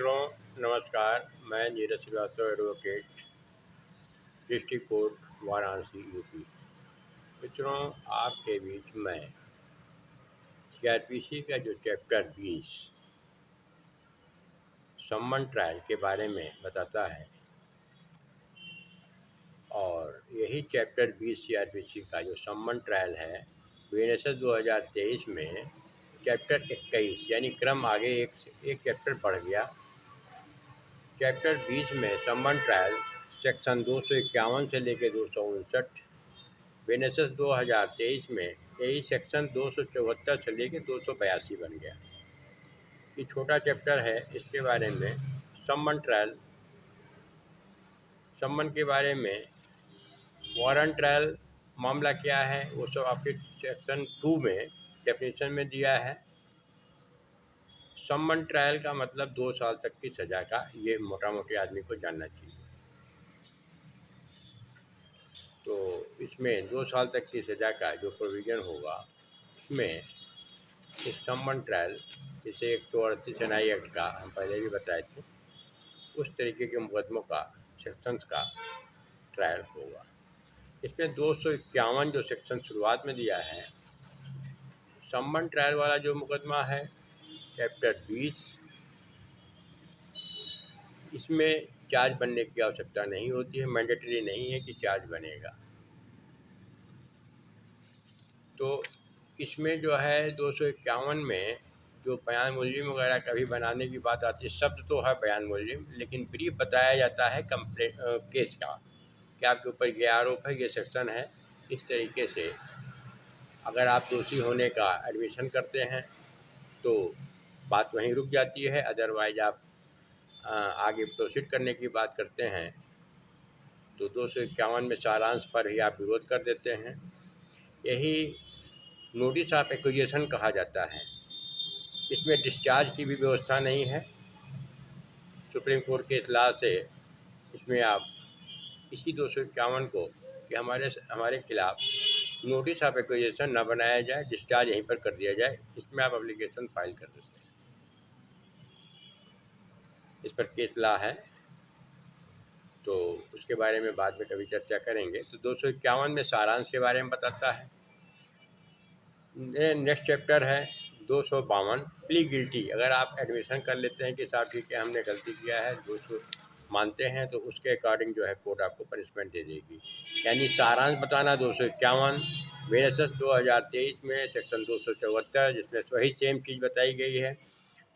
मित्रों, नमस्कार। मैं Neeraj Srivastava, advocate, district court, Varanasi, UP. मित्रों, आपके बीच मैं सीआरपीसी का जो चैप्टर 20 सम्मन ट्रायल के बारे में बताता है, और यही चैप्टर 20 सीआरपीसी का जो सम्मन ट्रायल है, बीएनएसएस 2023 में चैप्टर 21 यानी क्रम आगे एक चैप्टर बढ़ गया। चैप्टर 20 में सम्मन ट्रायल सेक्शन 251 से लेकर 259, बीएनएसएस 2023 में यही सेक्शन 274 से लेकर 282 बन गया। ये छोटा चैप्टर है। इसके बारे में सम्मन ट्रायल, सम्मन के बारे में वारंट ट्रायल मामला क्या है वो सब आपके सेक्शन 2 में डेफिनेशन में दिया है। सम्मन ट्रायल का मतलब 2 साल तक की सज़ा का, ये मोटा मोटी आदमी को जानना चाहिए। तो इसमें 2 साल तक की सज़ा का जो प्रोविज़न होगा, उसमें इस सम्मन ट्रायल, जिसे 138 एनआई एक्ट का हम पहले भी बताए थे, उस तरीके के मुकदमों का, सेक्शंस का ट्रायल होगा। इसमें 251 जो सेक्शन शुरुआत में दिया है, सम्मन ट्रायल वाला जो मुकदमा है चैप्टर 20, इसमें चार्ज बनने की आवश्यकता नहीं होती है, मैंडेटरी नहीं है कि चार्ज बनेगा। तो इसमें जो है 251 में जो बयान मुलजिम वगैरह कभी बनाने की बात आती है, शब्द तो है बयान मुलजिम, लेकिन ब्रीफ बताया जाता है कंप्लेंट केस का, कि आपके ऊपर ये आरोप है, ये सेक्शन है। इस तरीके से अगर आप दोषी होने का एडमिशन करते हैं तो बात वहीं रुक जाती है। अदरवाइज आप आगे प्रोसीड करने की बात करते हैं तो 251 में सारांश पर ही आप विरोध कर देते हैं। यही नोटिस ऑफ एक्विजिशन कहा जाता है। इसमें डिस्चार्ज की भी व्यवस्था नहीं है। सुप्रीम कोर्ट के इतलाह से इसमें आप इसी 251 को कि हमारे खिलाफ नोटिस ऑफ एक्विजिशन न बनाया जाए, डिस्चार्ज यहीं पर कर दिया जाए, इसमें आप एप्लीकेशन फाइल कर देते हैं। इस पर केस लॉ है, तो उसके बारे में बाद में कभी चर्चा करेंगे। तो 251 में सारांश के बारे में बताता है। नेक्स्ट चैप्टर है 252 प्ली गिल्टी। अगर आप एडमिशन कर लेते हैं कि साहब ठीक है हमने गलती किया है, 200 मानते हैं, तो उसके अकॉर्डिंग जो है कोर्ट आपको पनिशमेंट दे देगी। यानी सारांश बताना 251, बीएनएसएस 2023 में सेक्शन 274 जिसमें वही सेम चीज़ बताई गई है।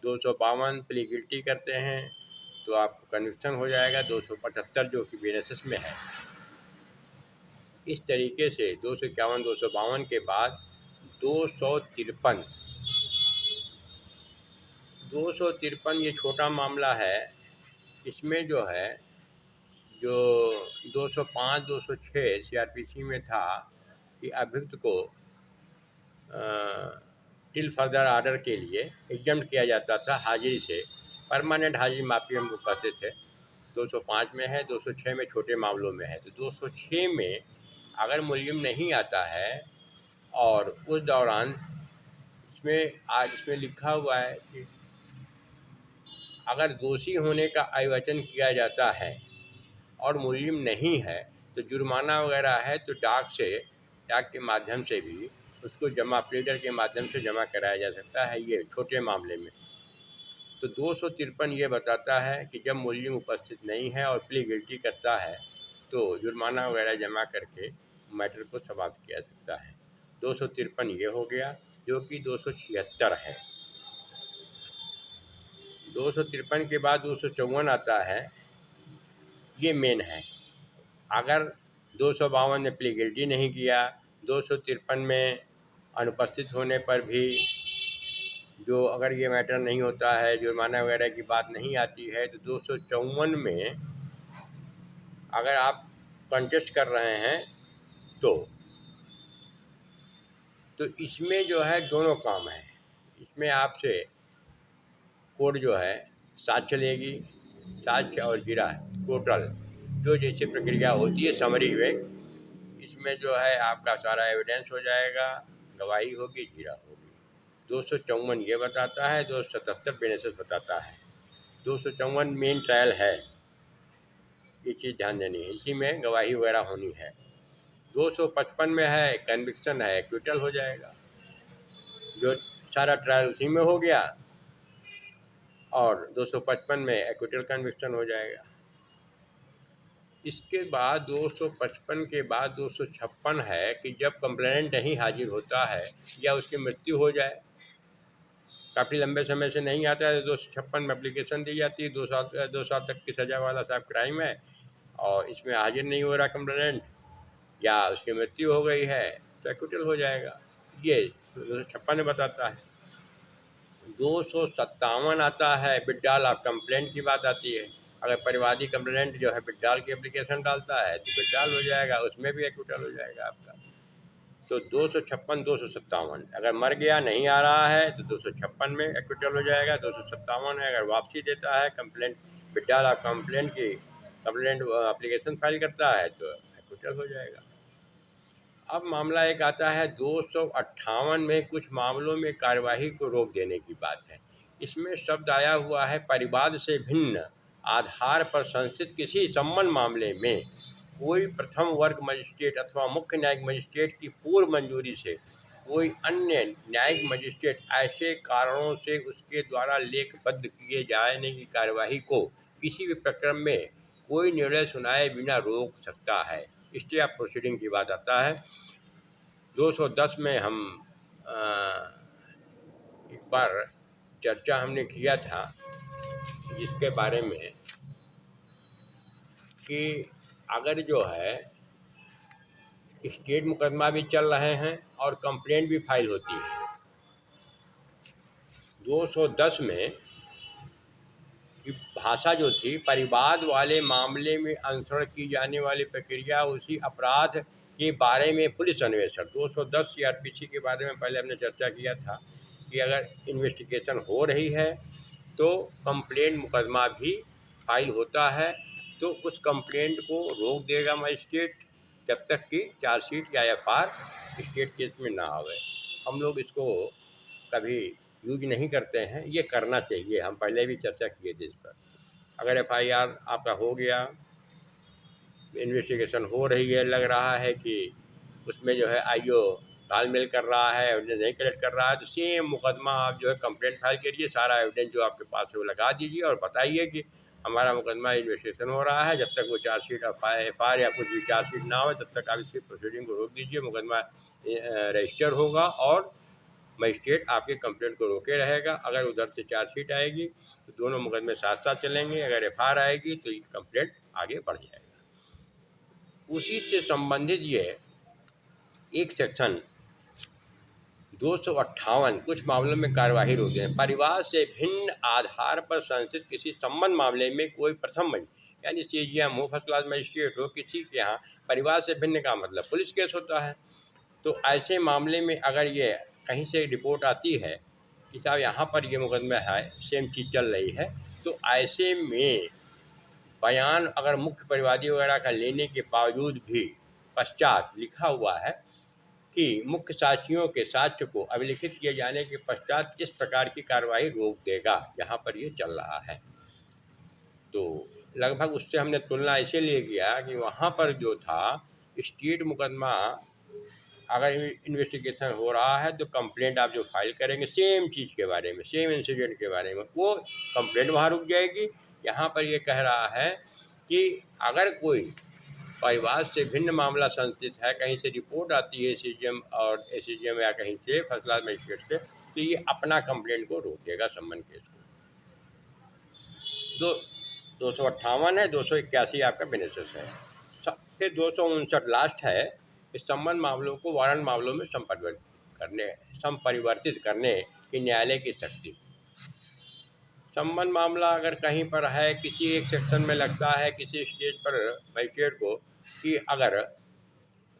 252 प्ली गिल्टी करते हैं तो आपको कन्विक्शन हो जाएगा। 275 जो कि बीएनएसएस में है। इस तरीके से 251, 252 के बाद 253 ये छोटा मामला है। इसमें जो है जो 205, 206 सीआरपीसी में था कि अभियुक्त को टिल फर्दर ऑर्डर के लिए एग्जम्प्ट किया जाता था हाजिरी से। परमानेंट हाजिरी माफी हम लोग कहते थे। 205 में है, 206 में छोटे मामलों में है। तो 206 में अगर मुलजिम नहीं आता है और उस दौरान इसमें लिखा हुआ है कि अगर दोषी होने का आवेदन किया जाता है और मुलजिम नहीं है तो जुर्माना वगैरह है तो डाक के माध्यम से भी उसको जमा, प्लेडर के माध्यम से जमा कराया जा सकता है, ये छोटे मामले में। तो 253 ये बताता है कि जब मुलजिम उपस्थित नहीं है और प्ली गिल्टी करता है तो जुर्माना वगैरह जमा करके मैटर को समाप्त किया सकता है। 253 ये हो गया, जो कि 276 है। 253 के बाद 254 आता है, ये मेन है। अगर 252 में प्ली गिल्टी नहीं किया, 253 में अनुपस्थित होने पर भी जो अगर ये मैटर नहीं होता है, जुर्माना वगैरह की बात नहीं आती है, तो 254 में अगर आप कंटेस्ट कर रहे हैं तो इसमें जो है दोनों काम है। इसमें आपसे कोर्ट जो है साक्ष्य लेगी, साक्ष्य और जीरा टोटल जो जैसे प्रक्रिया होती है समरी में, इसमें जो है आपका सारा एविडेंस हो जाएगा, गवाही होगी, जीरा होगी। 254 ये बताता है, 277 बीएनएसएस बताता है। 254 मेन ट्रायल है, ये चीज़ ध्यान देनी है, इसी में गवाही वगैरह होनी है। 255 में है कन्विक्शन है, एक्विटल हो जाएगा, जो सारा ट्रायल उसी में हो गया, और 255 में एक्विटल कन्विक्शन हो जाएगा। इसके बाद 255 के बाद 256 है कि जब कंप्लेनेंट नहीं हाजिर होता है या उसकी मृत्यु हो जाए, काफ़ी लंबे समय से नहीं आता है, 256 में एप्लीकेशन दी जाती है, 2 साल तक की सज़ा वाला साहब क्राइम है और इसमें हाजिर नहीं हो रहा कंप्लेनेंट या उसकी मृत्यु हो गई है तो एक्विटल हो जाएगा। ये 256 में बताता है। 257 आता है विड्रॉल ऑफ कंप्लेंट की बात आती है। अगर परिवादी कंप्लेनेंट जो है विड्रॉल की एप्लीकेशन डालता है तो विड्रॉल हो जाएगा, उसमें भी एक्विटल हो जाएगा आपका। तो 256, 257 अगर मर गया नहीं आ रहा है तो 256 में एक्विटल हो जाएगा। 257 है अगर वापसी देता है कंप्लेंट, विड्रॉल ऑफ कंप्लेंट की कंप्लेंट एप्लीकेशन फाइल करता है तो एक्विटल हो जाएगा। अब मामला एक आता है 258 में, कुछ मामलों में कार्यवाही को रोक देने की बात है। इसमें शब्द आया हुआ है परिवाद से भिन्न आधार पर संस्थित किसी सम्मन मामले में कोई प्रथम वर्ग मजिस्ट्रेट अथवा मुख्य न्यायिक मजिस्ट्रेट की पूर्व मंजूरी से कोई अन्य न्यायिक मजिस्ट्रेट ऐसे कारणों से उसके द्वारा लेखबद्ध किए जाने की कार्यवाही को किसी भी प्रकरण में कोई निर्णय सुनाए बिना रोक सकता है। स्टे ऑफ प्रोसीडिंग की बात आता है। 210 में हम एक बार चर्चा हमने किया था जिसके बारे में कि अगर जो है स्टेट मुकदमा भी चल रहे हैं और कंप्लेंट भी फाइल होती है। 210 में की भाषा जो थी, परिवाद वाले मामले में अनुसरण की जाने वाली प्रक्रिया उसी अपराध के बारे में पुलिस अन्वेषण। 210 सीआरपीसी के बारे में पहले हमने चर्चा किया था कि अगर इन्वेस्टिगेशन हो रही है तो कंप्लेंट मुकदमा भी फाइल होता है तो उस कंप्लेंट को रोक देगा मजिस्ट्रेट जब तक कि चार्जशीट या एफआर स्टेट केस में ना आवे। हम लोग इसको कभी यूज नहीं करते हैं, ये करना चाहिए, हम पहले भी चर्चा किए थे इस पर। अगर एफआईआर आपका हो गया, इन्वेस्टिगेशन हो रही है, लग रहा है कि उसमें जो है आईओ तालमेल कर रहा है, एविडेंस नहीं कलेक्ट कर रहा है, तो सेम मुकदमा आप जो है कंप्लेंट फाइल करिए, सारा एविडेंस जो आपके पास है वो लगा दीजिए और बताइए कि हमारा मुकदमा इन्वेस्टिगेशन हो रहा है, जब तक वो चार्जशीट एफआईआर या कुछ भी चार्जशीट ना हो तब तक आप इसकी प्रोसीडिंग को रोक दीजिए। मुकदमा रजिस्टर होगा और मजिस्ट्रेट आपके कंप्लेंट को रोके रहेगा। अगर उधर से चार्जशीट आएगी तो दोनों मुकदमे साथ साथ चलेंगे, अगर एफआईआर आएगी तो ये कंप्लेंट आगे बढ़ जाएगा। उसी से संबंधित ये एक सेक्शन 258 कुछ मामलों में कार्यवाही रोक दें। परिवार से भिन्न आधार पर संस्थित किसी सम्मन मामले में कोई प्रथम यानी सीजीएम हो, फर्स्ट क्लास मजिस्ट्रेट हो, किसी के यहाँ परिवार से भिन्न का मतलब पुलिस केस होता है। तो ऐसे मामले में अगर ये कहीं से रिपोर्ट आती है कि साहब यहाँ पर ये मुकदमा है, सेम चीज़ चल रही है, तो ऐसे में बयान अगर मुख्य परिवादी वगैरह का लेने के बावजूद भी पश्चात लिखा हुआ है कि मुख्य साक्षियों के साक्ष्य को अभिलिखित किए जाने के पश्चात इस प्रकार की कार्रवाई रोक देगा जहाँ पर ये चल रहा है। तो लगभग उससे हमने तुलना इसीलिए किया कि वहाँ पर जो था स्टेट मुकदमा अगर इन्वेस्टिगेशन हो रहा है तो कंप्लेंट आप जो फाइल करेंगे सेम चीज़ के बारे में, सेम इंसिडेंट के बारे में, वो कंप्लेंट वहाँ रुक जाएगी। यहाँ पर ये कह रहा है कि अगर कोई परिवार से भिन्न मामला संस्थित है, कहीं से रिपोर्ट आती है सीजीएम और एसीजीएम या कहीं से फर्स्ट क्लास मजिस्ट्रेट से, तो ये अपना कंप्लेंट को रोक देगा सम्मन केस को। 258 है, 281 आपका बेनिफिस है। फिर 259 लास्ट है कि सम्मन मामलों को वारंट मामलों में संपरिवर्तित करने की न्यायालय की शक्ति। सम्मन मामला अगर कहीं पर है, किसी एक सेक्शन में लगता है किसी स्टेज पर मजिस्ट्रेट को कि अगर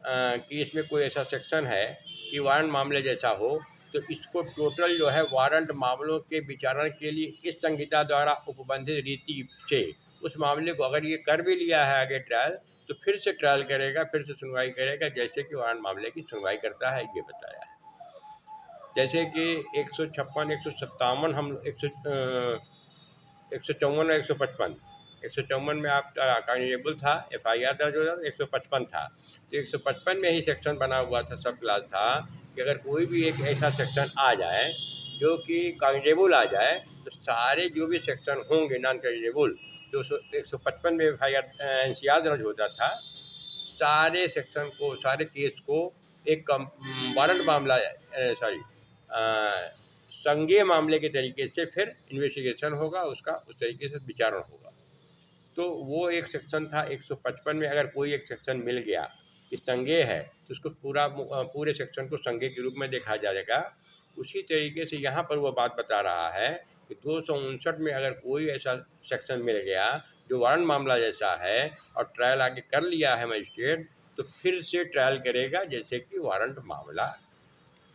कि इसमें कोई ऐसा सेक्शन है कि वारंट मामले जैसा हो, तो इसको टोटल जो है वारंट मामलों के विचारण के लिए इस संहिता द्वारा उपबंधित रीति से उस मामले को अगर ये कर भी लिया है आगे ट्रायल, तो फिर से ट्रायल करेगा, फिर से सुनवाई करेगा जैसे कि वारंट मामले की सुनवाई करता है, ये बताया है। जैसे कि 156, 157 हम 154 और 155। 154 में आपका कॉग्निजेबल था, FIR दर्ज हो जाता, 155 था। तो 155 में ही सेक्शन बना हुआ था, सब क्लास था कि अगर कोई भी एक ऐसा सेक्शन आ जाए जो कि कॉग्निजेबल आ जाए, तो सारे जो भी सेक्शन होंगे नॉन कॉग्निजेबल, जो 155 में FIR NCR दर्ज होता था, सारे सेक्शन को, सारे केस को एक वारंट मामला, सॉरी, संज्ञेय मामले के तरीके से फिर इन्वेस्टिगेशन होगा, उसका उस तरीके से विचारण होगा। तो वो एक सेक्शन था 155 में, अगर कोई एक सेक्शन मिल गया कि संज्ञेय है, तो उसको पूरे सेक्शन को संज्ञेय के रूप में देखा जाएगा। उसी तरीके से यहाँ पर वो बात बता रहा है कि 259 में अगर कोई ऐसा सेक्शन मिल गया जो वारंट मामला जैसा है और ट्रायल आगे कर लिया है मजिस्ट्रेट, तो फिर से ट्रायल करेगा जैसे कि वारंट मामला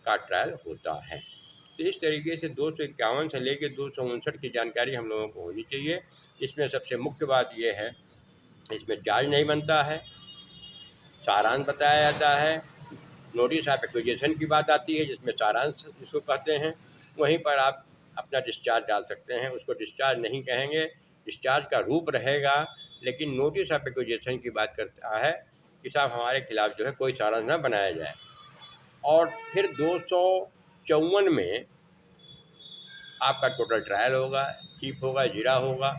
का ट्रायल होता है। तो इस तरीके से 251 से लेकर 259 की जानकारी हम लोगों को होनी चाहिए। इसमें सबसे मुख्य बात यह है, इसमें चार्ज नहीं बनता है, सारांश बताया जाता है। नोटिस ऑफ एक्विजिशन की बात आती है जिसमें सारांश जिसको कहते हैं, वहीं पर आप अपना डिस्चार्ज डाल सकते हैं। उसको डिस्चार्ज नहीं कहेंगे, डिस्चार्ज का रूप रहेगा, लेकिन नोटिस ऑफ एक्विजिशन की बात करता है कि साहब हमारे खिलाफ जो है कोई सारांश ना बनाया जाए। और फिर 254 में आपका टोटल ट्रायल होगा, चीफ होगा, जीरा होगा,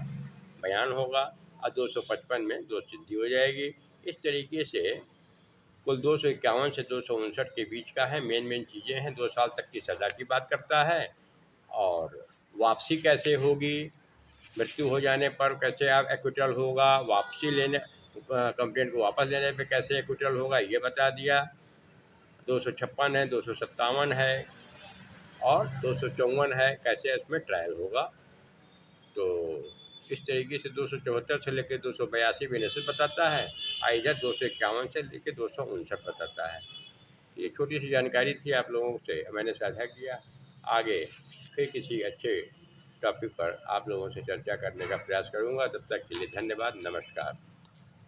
बयान होगा, और 255 में दोष सिद्धि हो जाएगी। इस तरीके से कुल 251 से 259 के बीच का है। मेन चीज़ें हैं, 2 साल तक की सज़ा की बात करता है, और वापसी कैसे होगी, मृत्यु हो जाने पर कैसे आप एक्विटल होगा, वापसी लेने कंप्लेंट को वापस लेने पे कैसे एक्विटल होगा ये बता दिया। 256 है, 257 है और 254 है, कैसे इसमें ट्रायल होगा। तो इस तरीके से 274 से लेकर 282 बेनिफिट बताता है, और इधर 251 से लेकर 259 बताता है। ये छोटी सी जानकारी थी, आप लोगों से मैंने साझा किया। आगे फिर किसी अच्छे टॉपिक पर आप लोगों से चर्चा करने का प्रयास करूंगा। तब तक के लिए धन्यवाद, नमस्कार।